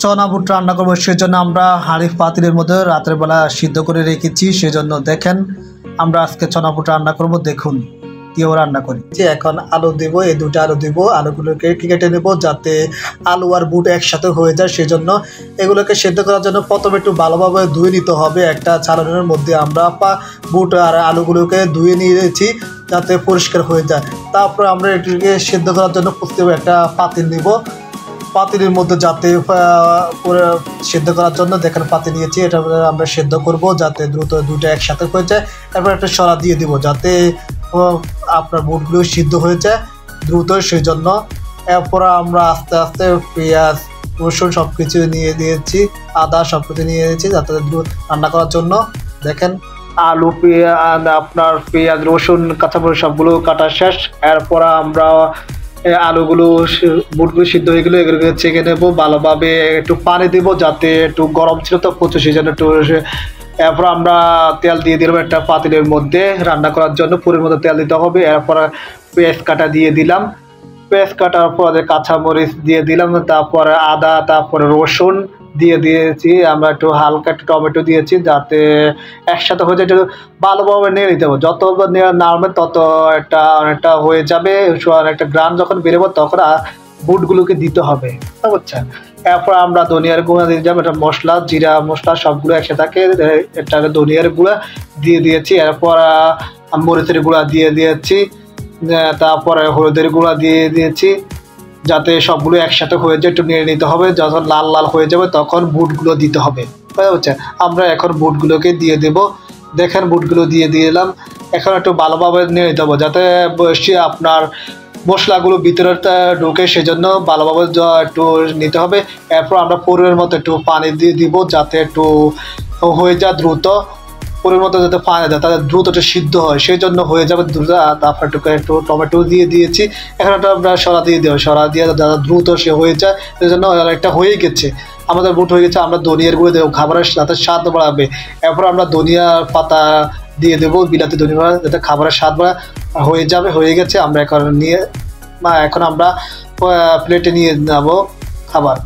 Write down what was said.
চনা বুট রান্না করবো, সেজন্য আমরা হাঁড়ি পাতিলের মধ্যে রাতের বেলা সিদ্ধ করে রেখেছি। সেজন্য দেখেন আমরা আজকে চনা বুট রান্না করব। দেখুন কীভাবে রান্না করি। এখন আলু দিব, এই দুটো আলু দিব। আলুগুলোকে কেটে নেব যাতে আলু আর বুট একসাথে হয়ে যায়। সেজন্য এগুলোকে সেদ্ধ করার জন্য প্রথমে একটু ভালোভাবে ধুয়ে নিতে হবে। একটা চালনের মধ্যে আমরা বুট আর আলুগুলোকে ধুয়ে নিয়েছি যাতে পরিষ্কার হয়ে যায়। তারপর আমরা এটিকে সেদ্ধ করার জন্য একটা পাতিল নিব। পাতিলের মধ্যে যাতে সেদ্ধ করার জন্য দেখেন পাতিল নিয়েছি, এটা আমরা সেদ্ধ করব যাতে দ্রুত দুটো একসাথে হয়ে যায়। তারপর একটা সরা দিয়ে দিব যাতে আপনার বুটগুলো সিদ্ধ হয়ে যায় দ্রুত। সেই জন্য এরপর আমরা আস্তে আস্তে পেঁয়াজ রসুন সব কিছু নিয়ে দিয়েছি, আদা সব কিছু নিয়ে দিয়েছি যাতে দ্রুত রান্না করার জন্য। দেখেন আলু আপনার পেঁয়াজ রসুন কাঁচামরিচ সবগুলো কাটা শেষ। এরপর আমরা আলুগুলো বুটগুলো সিদ্ধ হয়ে গেলো, এগুলোকে ছেঁকে নেবো ভালোভাবে। একটু পানি দিব যাতে একটু গরম ছিল তো প্রচুর, সেই জন্য একটু। এরপর আমরা তেল দিয়ে দিলাম একটা পাতিলের মধ্যে রান্না করার জন্য, পুরের মধ্যে তেল দিতে হবে। এরপর পেঁয়াজ কাটা দিয়ে দিলাম, পেঁয়াজ কাটার পরে কাঁচামরিচ দিয়ে দিলাম, তারপরে আদা, তারপরে রসুন দিয়ে দিয়েছি। আমরা একটু হালকা একটু টমেটো দিয়েছি যাতে একসাথে হয়ে যায়। একটু ভালোভাবে নিয়ে নিতে হবে, যত নাড়বে তত অনেকটা হয়ে যাবে। একটা গ্রান যখন বেরোবো তখন বুটগুলোকে দিতে হবে, বুঝছেন। এরপর আমরা ধনিয়ার গুঁড়া দিয়ে দিলাম, এটা মশলা জিরা মশলা সবগুলো একসাথে থাকে, এটা ধনিয়ার গুঁড়া দিয়ে দিয়েছি। এরপর মরিচের গুঁড়া দিয়ে দিয়েছি, তারপরে হলুদের গুঁড়া দিয়ে দিয়েছি যাতে সবগুলো একসাথে হয়ে যায়। একটু নেড়ে নিতে হবে, যখন লাল লাল হয়ে যাবে তখন বুটগুলো দিতে হবে, বুঝতে পারছেন। আমরা এখন বুটগুলোকে দিয়ে দেব। দেখেন বুটগুলো দিয়ে দিলাম। এখন একটু ভালোভাবে নেড়ে দেবো যাতে আপনার মশলাগুলো ভিতরে ঢুকে, সেজন্য ভালোভাবে একটু নিতে হবে। এরপর আমরা পরিমাণ মতো একটু পানি দিয়ে দিব যাতে একটু হয়ে যায় দ্রুত। পরিমাণ মতো যাতে পানি দেয় তাহলে দ্রুত একটু সিদ্ধ হয়, সেই জন্য হয়ে যাবে দ্রুত। তারপর একটু টমেটো দিয়ে দিয়েছি। এখন আমরা সরা দিয়ে দেবো, সরা দিয়ে যাতে দ্রুত সে হয়ে যায়, সেই জন্য একটা হয়ে গেছে আমাদের বুট হয়ে গেছে। আমরা ধনিয়ার গুঁড়ো দেবো, খাবারের সাথে স্বাদ বাড়াবে। এরপর আমরা ধনিয়ার পাতা দিয়ে দেবো, বিলাতি ধনিয়া পাতা, যাতে খাবারের স্বাদ হয়ে যাবে। হয়ে গেছে, আমরা এখন আমরা প্লেটে নিয়ে নেবো খাবার।